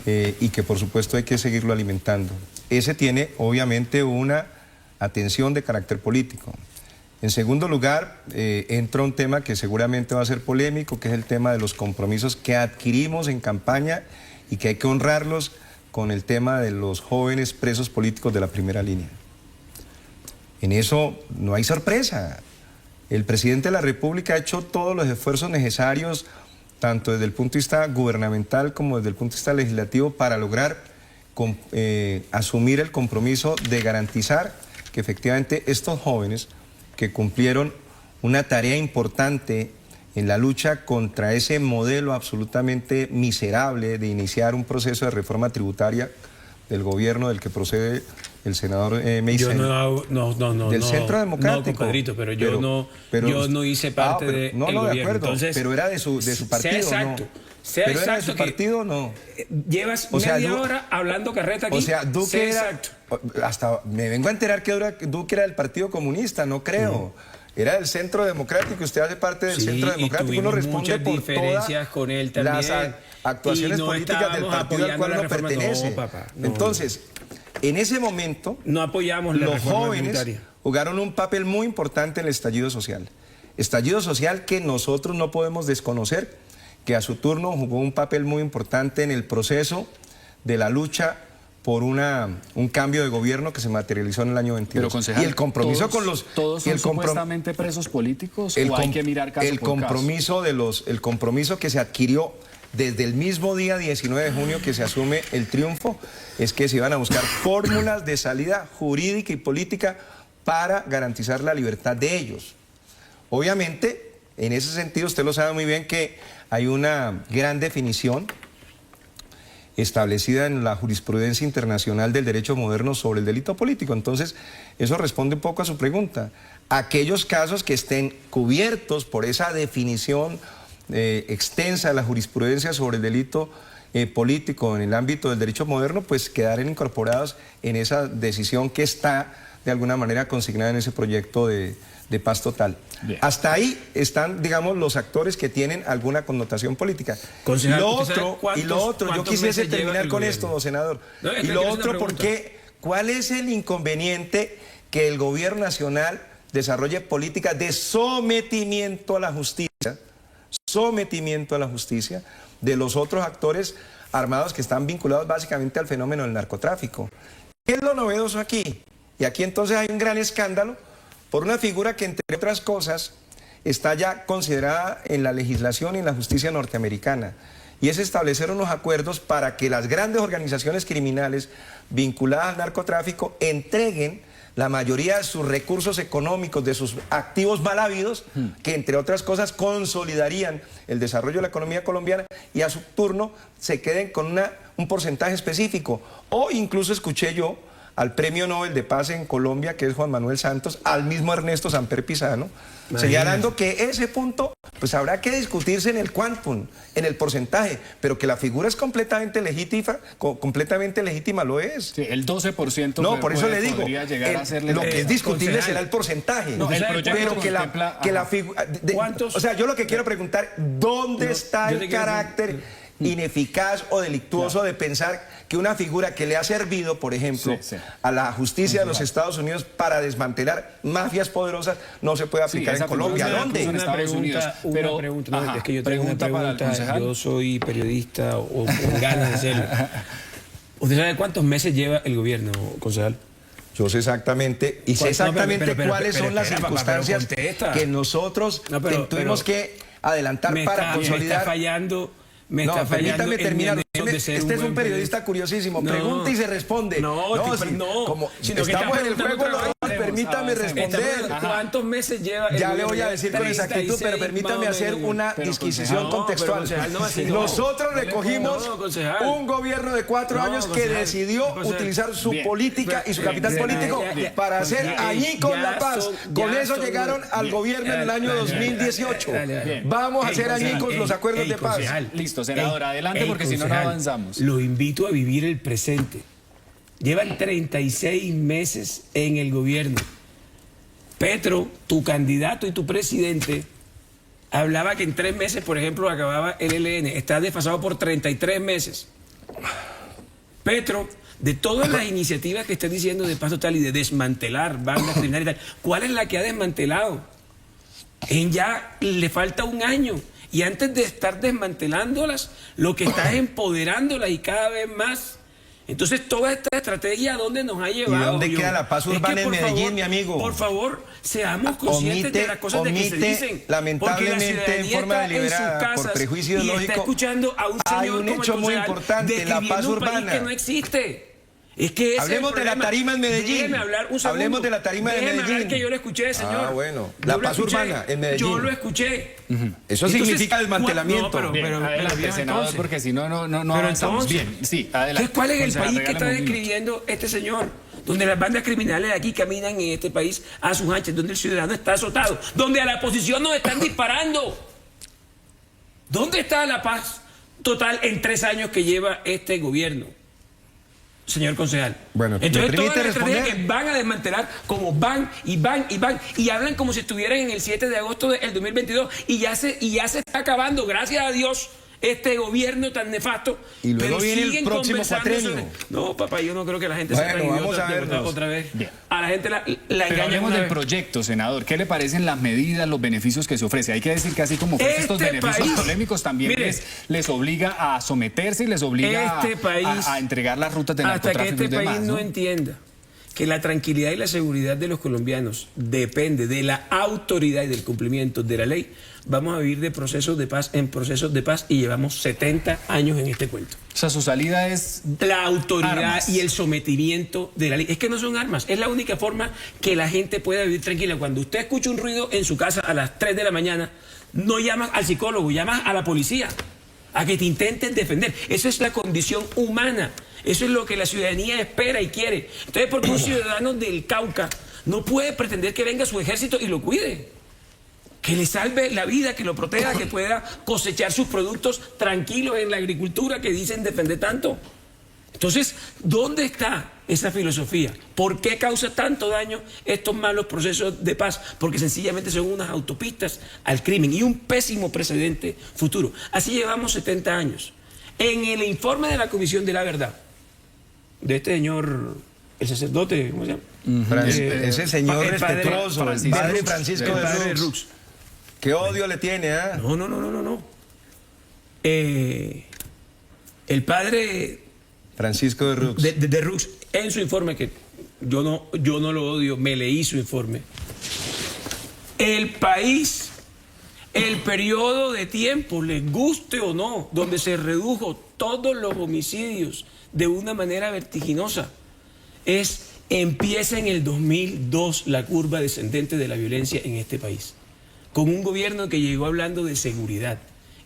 y que por supuesto hay que seguirlo alimentando. Ese tiene obviamente una atención de carácter político. En segundo lugar, entra un tema que seguramente va a ser polémico, que es el tema de los compromisos que adquirimos en campaña y que hay que honrarlos con el tema de los jóvenes presos políticos de la primera línea. En eso no hay sorpresa. El presidente de la República ha hecho todos los esfuerzos necesarios, tanto desde el punto de vista gubernamental como desde el punto de vista legislativo, para lograr asumir el compromiso de garantizar que efectivamente estos jóvenes que cumplieron una tarea importante en la lucha contra ese modelo absolutamente miserable de iniciar un proceso de reforma tributaria del gobierno del que procede el senador Meisel. Del Centro Democrático. No, compadrito, pero yo no hice parte del gobierno. De acuerdo, entonces, pero era de su partido, exacto, ¿no? Sea pero exacto era de su partido, ¿no? Llevas media hora hablando carreta aquí. O sea, Duque era... Hasta me vengo a enterar que Duque era del Partido Comunista, no creo. Era del Centro Democrático, usted hace parte del Centro Democrático, uno responde por diferencias con él también, las actuaciones políticas del partido al cual uno pertenece. No, papá, no. Entonces, en ese momento, no apoyamos la los jóvenes jugaron un papel muy importante en el estallido social. Estallido social que nosotros no podemos desconocer, que a su turno jugó un papel muy importante en el proceso de la lucha por un cambio de gobierno que se materializó en el año 22. Pero, concejal, y el compromiso con los... ¿Todos son supuestamente presos políticos o hay que mirar caso por caso? El compromiso que se adquirió desde el mismo día 19 de junio que se asume el triunfo es que se iban a buscar fórmulas de salida jurídica y política para garantizar la libertad de ellos. Obviamente, en ese sentido, usted lo sabe muy bien que hay una gran definición establecida en la jurisprudencia internacional del derecho moderno sobre el delito político. Entonces, eso responde un poco a su pregunta. Aquellos casos que estén cubiertos por esa definición extensa de la jurisprudencia sobre el delito político en el ámbito del derecho moderno, pues quedarán incorporados en esa decisión que está de alguna manera consignada en ese proyecto de paz total. Bien. Hasta ahí están, digamos, los actores que tienen alguna connotación política. Concejal, y lo otro, yo quisiese terminar con esto, senador. No, y lo otro, ¿cuál es el inconveniente que el gobierno nacional desarrolle políticas de sometimiento a la justicia de los otros actores armados que están vinculados básicamente al fenómeno del narcotráfico? ¿Qué es lo novedoso aquí? Y aquí entonces hay un gran escándalo por una figura que, entre otras cosas, está ya considerada en la legislación y en la justicia norteamericana, y es establecer unos acuerdos para que las grandes organizaciones criminales vinculadas al narcotráfico entreguen la mayoría de sus recursos económicos, de sus activos mal habidos, que entre otras cosas consolidarían el desarrollo de la economía colombiana, y a su turno se queden con un porcentaje específico. O incluso escuché yo al Premio Nobel de Paz en Colombia, que es Juan Manuel Santos, al mismo Ernesto Samper Pizano, señalando que ese punto pues habrá que discutirse en el quantum, en el porcentaje, pero que la figura es completamente legítima, lo es. Sí, el 12%. No, por eso le digo, lo que es discutible será el porcentaje. No, pero que la figura... O sea, yo lo que quiero preguntar, ¿dónde está el carácter ineficaz o delictuoso de pensar que una figura que le ha servido, por ejemplo, a la justicia de los Estados Unidos para desmantelar mafias poderosas, no se puede aplicar en Colombia? ¿Dónde? Una pregunta, es que yo tengo una pregunta. Yo soy periodista o con ganas de serlo. ¿Usted sabe cuántos meses lleva el gobierno, concejal? Yo sé exactamente, y sé exactamente cuáles son las circunstancias que nosotros tuvimos que adelantar para consolidar. Permítame terminar. Este es un periodista curiosísimo. Pregunta y se responde. Como estamos en el juego, permítame responder. ¿Cuántos meses lleva? Ya le voy a decir con exactitud, pero permítame hacer una disquisición contextual. Nosotros recogimos un gobierno de 4 años que decidió utilizar su política y su capital político para hacer añicos la paz. Con eso llegaron al gobierno en el año 2018. Vamos a hacer añicos los acuerdos de paz. Listo, senador, adelante, porque si no, no avanzamos. Lo invito a vivir el presente. Llevan 36 meses en el gobierno. Petro, tu candidato y tu presidente, hablaba que en 3 meses, por ejemplo, acababa el ELN. Está desfasado por 33 meses. Petro, de todas las iniciativas que está diciendo de paz total y de desmantelar bandas criminales y tal, ¿cuál es la que ha desmantelado? Ya le falta 1 año. Y antes de estar desmantelándolas, lo que está es empoderándolas y cada vez más. Entonces, toda esta estrategia, ¿a dónde nos ha llevado? ¿Y dónde queda la paz urbana en Medellín, mi amigo? Por favor, seamos conscientes de las cosas de que se dicen. Lamentablemente, en forma deliberada, por prejuicio ideológico, y está escuchando a un señor hay un como hecho el muy concejal importante, la paz un país urbana. que no existe. Es que hablemos de la tarima en Medellín. Déjeme hablar un segundo. Hablemos de la tarima de Medellín. Hablar, que yo lo escuché, señor. Ah, bueno. La paz urbana en Medellín. Yo lo escuché. Eso significa desmantelamiento. No, Bien, adelante, senador, entonces, porque si no pero avanzamos. entonces, Bien, sí, adelante. ¿cuál es el Concejal, país que está regálame un minuto. describiendo este señor? Donde las bandas criminales de aquí caminan en este país a sus anchas, donde el ciudadano está azotado, donde a la oposición nos están disparando. ¿Dónde está la paz total en 3 años que lleva este gobierno, señor concejal? Bueno, entonces ¿me toda permite la estrategia responder? que van a desmantelar, como van y hablan como si estuvieran en el 7 de agosto del 2022 y ya se está acabando, gracias a Dios, este gobierno tan nefasto. Y luego pero viene el siguen próximo conversando cuatrenio. No, papá, yo no creo que la gente sea tan Bueno, vamos idiota a de verdad, vernos. otra vez. Bien. A la gente la Pero engañan hablemos una del vez. proyecto, senador. ¿Qué le parecen las medidas, los beneficios que se ofrece? Hay que decir que así como ofrece estos Este beneficios país, polémicos, también mire, les obliga a someterse y les obliga este país, a entregar las rutas de hasta que narcotráfico este y demás, país no entienda que la tranquilidad y la seguridad de los colombianos depende de la autoridad y del cumplimiento de la ley, vamos a vivir de procesos de paz en procesos de paz y llevamos 70 años en este cuento. O sea, su salida es La autoridad armas. y el sometimiento de la ley. Es que no son armas, es la única forma que la gente pueda vivir tranquila. Cuando usted escucha un ruido en su casa a las 3 de la mañana, no llamas al psicólogo, llamas a la policía, a que te intenten defender. Esa es la condición humana. Eso es lo que la ciudadanía espera y quiere. Entonces, ¿por qué un ciudadano del Cauca no puede pretender que venga su ejército y lo cuide? Que le salve la vida, que lo proteja, que pueda cosechar sus productos tranquilos en la agricultura que dicen defender tanto. Entonces, ¿dónde está esa filosofía? ¿Por qué causa tanto daño estos malos procesos de paz? Porque sencillamente son unas autopistas al crimen y un pésimo precedente futuro. Así llevamos 70 años. En el informe de la Comisión de la Verdad, de este señor, el sacerdote, ¿cómo se llama? Ese señor el padre respetuoso, el Francisco padre Rux, Francisco el de padre Rux. Rux. ¿Qué odio le tiene, ah? No. El padre Francisco de Rux. de Rux, en su informe, que yo no lo odio, me leí su informe. El país, el periodo de tiempo, les guste o no, donde se redujo todos los homicidios de una manera vertiginosa, empieza en el 2002 la curva descendente de la violencia en este país, con un gobierno que llegó hablando de seguridad.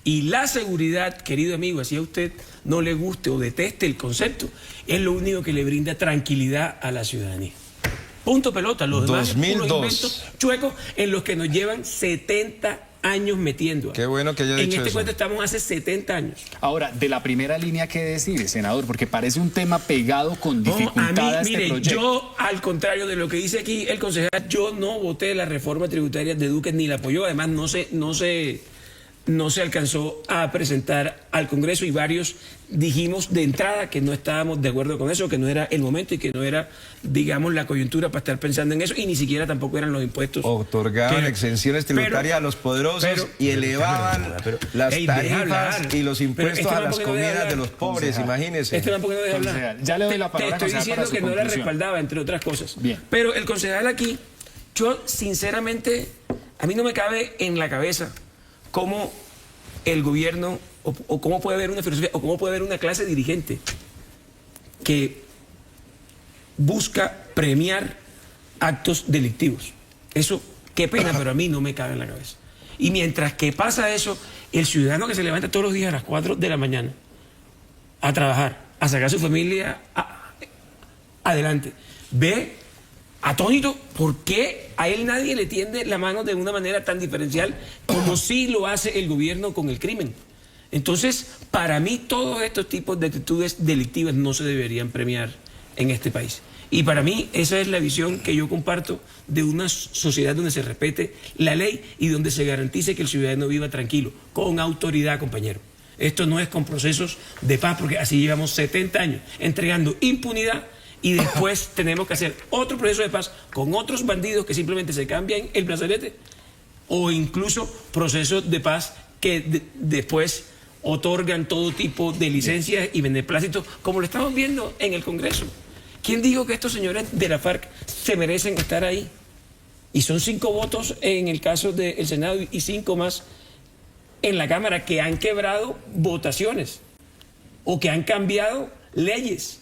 Y la seguridad, querido amigo, así a usted no le guste o deteste el concepto, es lo único que le brinda tranquilidad a la ciudadanía. Punto pelota. Los demás 2002. son unos inventos chuecos en los que nos llevan 70 años metiendo. Qué bueno que haya dicho En este eso. cuento estamos hace 70 años. Ahora, de la primera línea, ¿qué decir, senador? Porque parece un tema pegado con dificultad a este mire, proyecto. yo, al contrario de lo que dice aquí el concejal, yo no voté la reforma tributaria de Duque ni la apoyó. Además, no se alcanzó a presentar al Congreso y varios dijimos de entrada que no estábamos de acuerdo con eso, que no era el momento y que no era, digamos, la coyuntura para estar pensando en eso y ni siquiera tampoco eran los impuestos. Otorgaban exenciones tributarias a los poderosos y elevaban las tarifas y los impuestos a las comidas de los pobres, imagínense. Este tampoco no deja hablar. Concejal, ya le doy la palabra, Te estoy concejal, para diciendo su que no la conclusión. respaldaba, entre otras cosas. Bien. Pero el concejal aquí, yo sinceramente, a mí no me cabe en la cabeza cómo el gobierno o cómo puede haber una filosofía o cómo puede haber una clase dirigente que busca premiar actos delictivos. Eso, qué pena, pero a mí no me cabe en la cabeza. Y mientras que pasa eso, el ciudadano que se levanta todos los días a las 4 de la mañana a trabajar, a sacar a su familia adelante, ve atónito por qué a él nadie le tiende la mano de una manera tan diferencial como sí lo hace el gobierno con el crimen. Entonces, para mí, todos estos tipos de actitudes delictivas no se deberían premiar en este país. Y para mí esa es la visión que yo comparto de una sociedad donde se respete la ley y donde se garantice que el ciudadano viva tranquilo, con autoridad, compañero. Esto no es con procesos de paz, porque así llevamos 70 años entregando impunidad y después tenemos que hacer otro proceso de paz con otros bandidos que simplemente se cambian el brazalete, o incluso procesos de paz que después otorgan todo tipo de licencias y beneplácitos, como lo estamos viendo en el Congreso. ¿Quién dijo que estos señores de la FARC se merecen estar ahí? Y son 5 votos en el caso del Senado y 5 más en la Cámara que han quebrado votaciones o que han cambiado leyes,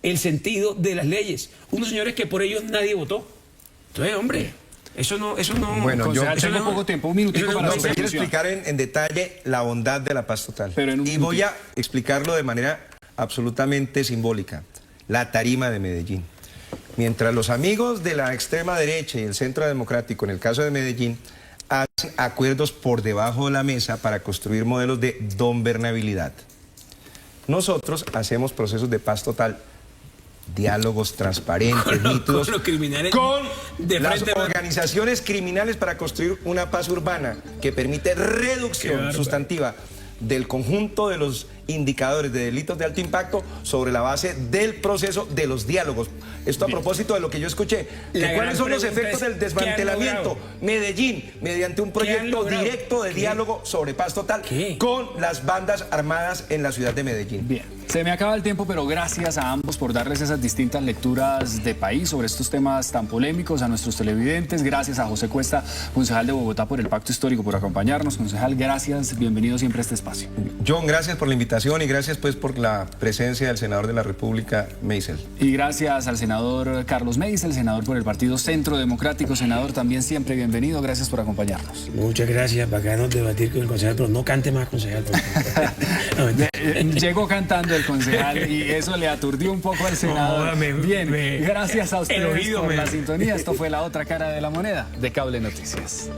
el sentido de las leyes. Unos señores que por ellos nadie votó. Entonces, hombre, eso no... Bueno, yo tengo poco tiempo, un minutico para no, hacer pero quiero conclusión. explicar en detalle la bondad de la paz total. Pero en un y voy a explicarlo de manera absolutamente simbólica. La tarima de Medellín. Mientras los amigos de la extrema derecha y el centro democrático, en el caso de Medellín, hacen acuerdos por debajo de la mesa para construir modelos de gobernabilidad, nosotros hacemos procesos de paz total, diálogos transparentes, nítidos, con los criminales con de las frente. organizaciones criminales para construir una paz urbana que permite reducción sustantiva del conjunto de los indicadores de delitos de alto impacto sobre la base del proceso de los diálogos. Esto a propósito de lo que yo escuché. ¿Cuáles son los efectos del desmantelamiento? Medellín, mediante un proyecto directo de diálogo sobre paz total con las bandas armadas en la ciudad de Medellín. Bien, se me acaba el tiempo, pero gracias a ambos por darles esas distintas lecturas de país sobre estos temas tan polémicos, a nuestros televidentes. Gracias a José Cuesta, concejal de Bogotá, por el Pacto Histórico, por acompañarnos. Concejal, gracias, bienvenido siempre a este espacio. John, gracias por la invitación y gracias pues por la presencia del senador de la República, Meisel. Y gracias al senador Carlos Meisel, senador por el Partido Centro Democrático. Senador, también siempre bienvenido, gracias por acompañarnos. Muchas gracias, bacano debatir con el concejal, pero no cante más, concejal. Llegó cantando el concejal y eso le aturdió un poco al senador. Bien, gracias a ustedes por la sintonía. Esto fue La Otra Cara de la Moneda de Cable Noticias.